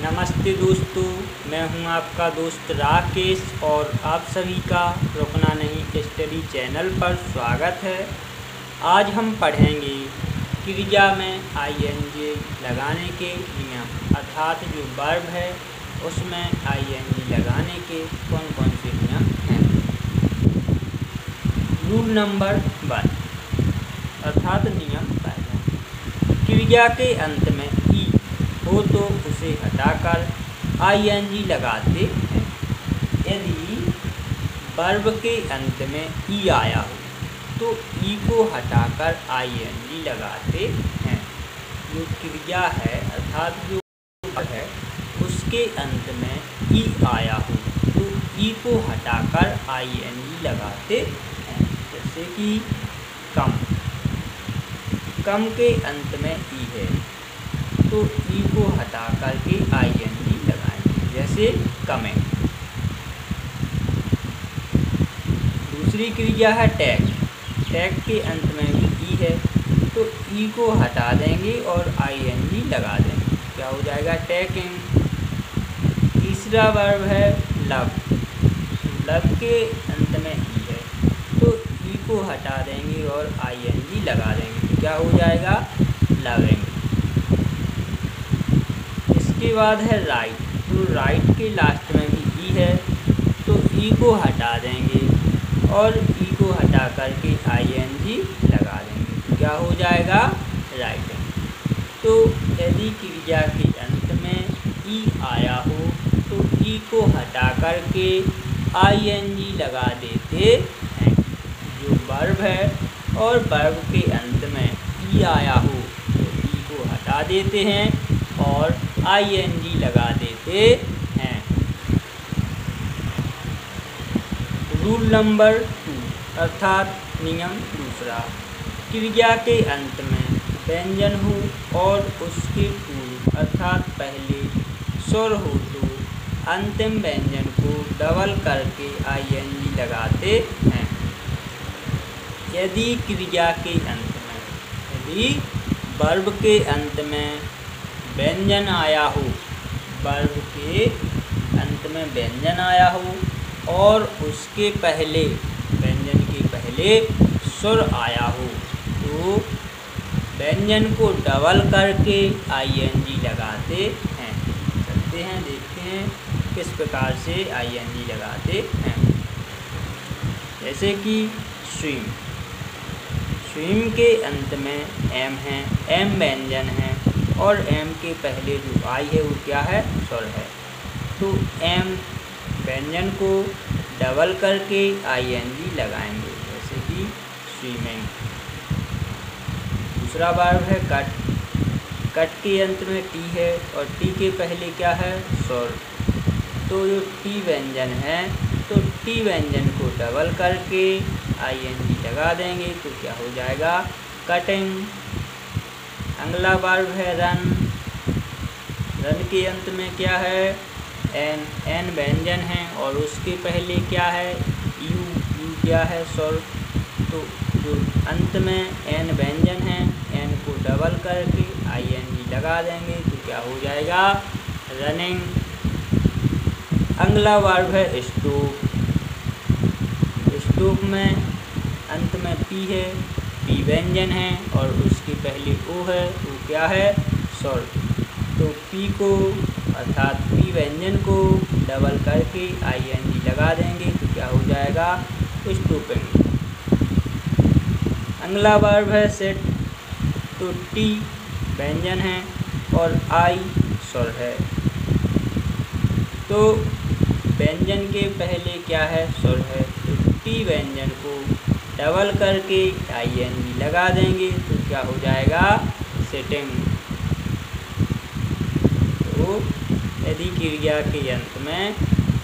नमस्ते दोस्तों, मैं हूं आपका दोस्त राकेश और आप सभी का रुकना नहीं स्टडी चैनल पर स्वागत है। आज हम पढ़ेंगे क्रिया में आईएनजी लगाने के नियम, अर्थात जो वर्ब है उसमें आईएनजी लगाने के कौन कौन से नियम हैं। रूल नंबर 1 अर्थात नियम पहला, क्रिया के अंत में ई हो तो उसे हटाकर आईएनजी लगाते हैं। यदि वर्ब के अंत में ई आया हो तो ई को हटाकर आईएनजी लगाते हैं। जो क्रिया है अर्थात जो वर्ब है उसके अंत में ई आया हो तो ई को हटाकर आईएनजी लगाते हैं। जैसे कि कम के अंत में ई है तो ई को हटा करके आईएनजी लगाएंगे, जैसे कमें। दूसरी क्रिया है टैग के अंत में भी ई है तो ई को हटा देंगे और आईएनजी लगा देंगे, क्या हो जाएगा टैगिंग। तीसरा वर्ब है लव के अंत में ई है तो ई को हटा देंगे और आईएनजी लगा देंगे, क्या हो जाएगा लविंग। इसके बाद है राइट, तो राइट के लास्ट में भी ई है तो ई को हटा देंगे और ई को हटा करके आईएनजी लगा देंगे, तो क्या हो जाएगा राइटिंग। तो यदि क्रिया के अंत में ई आया हो तो ई को हटा करके आईएनजी लगा देते हैं। जो वर्ब है और वर्ब के अंत में ई आया हो तो ई को हटा देते हैं और आईएनजी लगा देते हैं। रूल नंबर 2 अर्थात नियम दूसरा, क्रिया के अंत में व्यंजन हो और उसके पूर्व अर्थात पहले स्वर हो तो अंतिम व्यंजन को डबल करके आईएनजी लगाते हैं। यदि क्रिया के अंत में यदि वर्ब के अंत में व्यंजन आया हो, वर्ब के अंत में व्यंजन आया हो और उसके पहले व्यंजन के पहले सुर आया हो तो व्यंजन को डबल करके आईएनजी लगाते हैं। चलते हैं देखते हैं किस प्रकार से आईएनजी लगाते हैं। जैसे कि स्विम के अंत में एम है, एम व्यंजन है और एम के पहले जो आई है वो क्या है स्वर है, तो एम व्यंजन को डबल करके आईएनजी लगाएंगे, जैसे कि स्विमिंग। दूसरा वर्ब है कट के अंत में टी है और टी के पहले क्या है स्वर, तो जो टी व्यंजन है तो टी व्यंजन को डबल करके आईएनजी लगा देंगे, तो क्या हो जाएगा कटिंग। अगला वर्ब है रन के अंत में क्या है एन व्यंजन है और उसके पहले क्या है यू क्या है स्वर, तो जो अंत में एन व्यंजन है एन को डबल करके आईएनजी लगा देंगे, तो क्या हो जाएगा रनिंग। अगला वर्ब है स्टोव में अंत में पी है, पी व्यंजन है और उसके पहले ओ है, वो क्या है स्वर, तो पी को अर्थात पी व्यंजन को डबल करके आईएनजी लगा देंगे, तो क्या हो जाएगा स्टूपिंग। अगला वर्ब है सेट, तो टी व्यंजन है और आई स्वर है, तो व्यंजन के पहले क्या है स्वर है, तो टी व्यंजन को डबल करके आईएनजी लगा देंगे, तो क्या हो जाएगा सेटिंग। तो यदि क्रिया के अंत में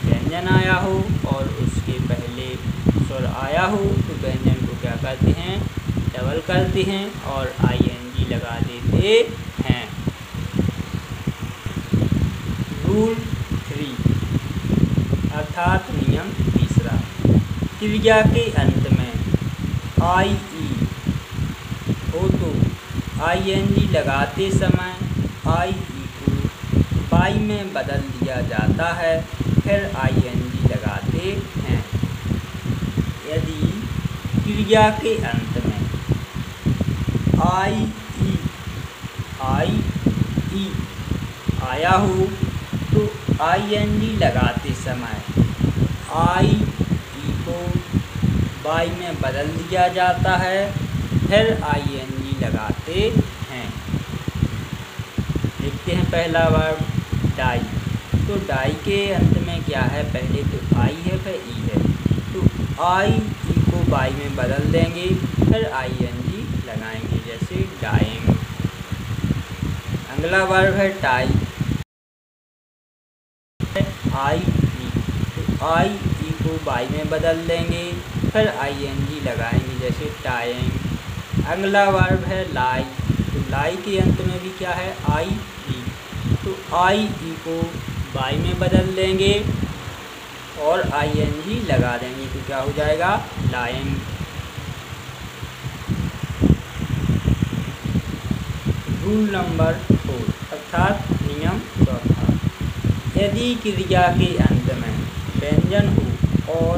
व्यंजन आया हो और उसके पहले स्वर आया हो तो व्यंजन को क्या करते हैं डबल करते हैं और आईएनजी लगा देते हैं। रूल 3 अर्थात नियम तीसरा, क्रिया के अंत में आई ई हो तो आईएनजी लगाते समय आई ई को बाई में बदल दिया जाता है, फिर आईएनजी लगाते हैं। यदि क्रिया के अंत में आई ई आया हो तो आईएनजी लगाते समय आई ई को बाई में बदल दिया जाता है, फिर आईएनजी लगाते हैं। देखते हैं पहला वर्ब डाई। तो डाई के अंत में क्या है, पहले तो आई है फिर ई है, तो आई ई को बाई में बदल देंगे, फिर आईएनजी लगाएंगे, जैसे डाइंग। अगला वर्ब है टाई। आई ई, तो आई ई को बाई में बदल देंगे, फिर आईएनजी लगाएंगे, जैसे टाइंग। अगला वर्ब है लाई। तो लाई के अंत में भी क्या है, आई ई, तो आई ई को बाई में बदल देंगे और आईएनजी लगा देंगे, तो क्या हो जाएगा, लाइंग। रूल नंबर 4 अर्थात नियम चौथा। यदि क्रिया के अंत में व्यंजन हो और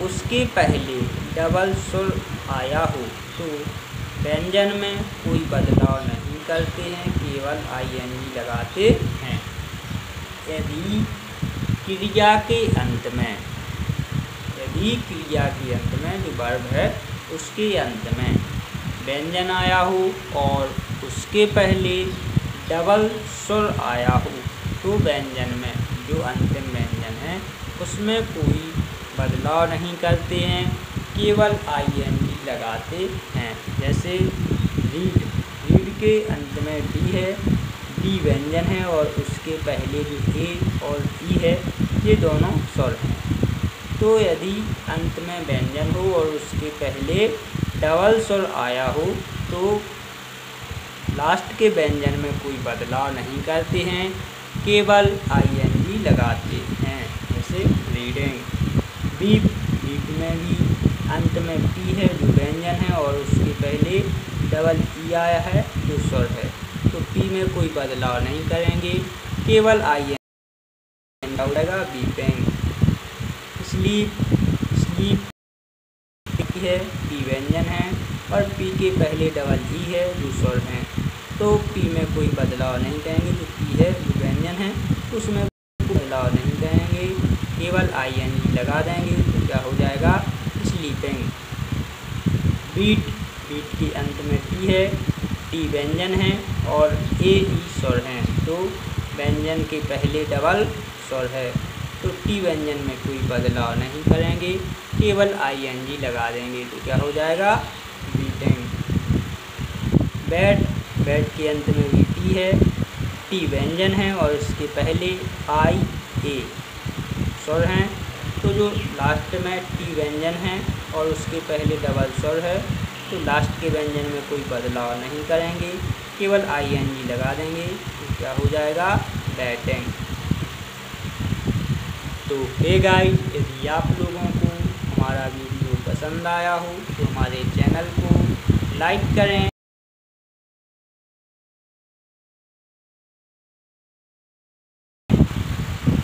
उसके पहले डबल स्वर आया हो तो व्यंजन में कोई बदलाव नहीं करते हैं, केवल आईएनजी लगाते हैं। यदि क्रिया के अंत में जो वर्ब है उसके अंत में व्यंजन आया हो और उसके पहले डबल स्वर आया हो तो व्यंजन में जो अंतिम व्यंजन है उसमें कोई बदलाव नहीं करते हैं, केवल आईएनजी लगाते हैं। जैसे रीड। रीड के अंत में डी है, डी व्यंजन है और उसके पहले जो ए और ई है ये दोनों स्वर हैं। तो यदि अंत में व्यंजन हो और उसके पहले डबल स्वर आया हो तो लास्ट के व्यंजन में कोई बदलाव नहीं करते हैं, केवल आईएनजी लगाते हैं। जैसे रीडिंग। बीप। बीप में भी अंत में पी है जो व्यंजन है और उसके पहले डबल ई आया है जो स्वर है, तो पी में कोई बदलाव नहीं करेंगे, केवल आईएनजी लगेगा, बीपिंग। स्लीप। स्लीप है, पी व्यंजन है और पी के पहले डबल ई है जो स्वर है, तो पी में कोई बदलाव नहीं करेंगे, जो पी है जो व्यंजन है उसमें कोई बदलाव नहीं करेंगे, केवल आईएनजी लगा देंगे, तो क्या हो जाएगा, स्लीपिंग। बीट। बीट के अंत में टी है, टी व्यंजन है और ए ई स्वर हैं, तो व्यंजन के पहले डबल स्वर है, तो टी व्यंजन में कोई बदलाव नहीं करेंगे, केवल आईएनजी लगा देंगे, तो क्या हो जाएगा, बीटिंग। बैट। बैट के अंत में भी टी है, टी व्यंजन है और इसके पहले आई ए स्वर हैं, तो जो लास्ट में टी व्यंजन है और उसके पहले डबल स्वर है, तो लास्ट के व्यंजन में कोई बदलाव नहीं करेंगे, केवल आईएनजी लगा देंगे, तो क्या हो जाएगा, बैटिंग। तो हे गाइस, यदि आप लोगों को हमारा वीडियो पसंद आया हो तो हमारे चैनल को लाइक करें।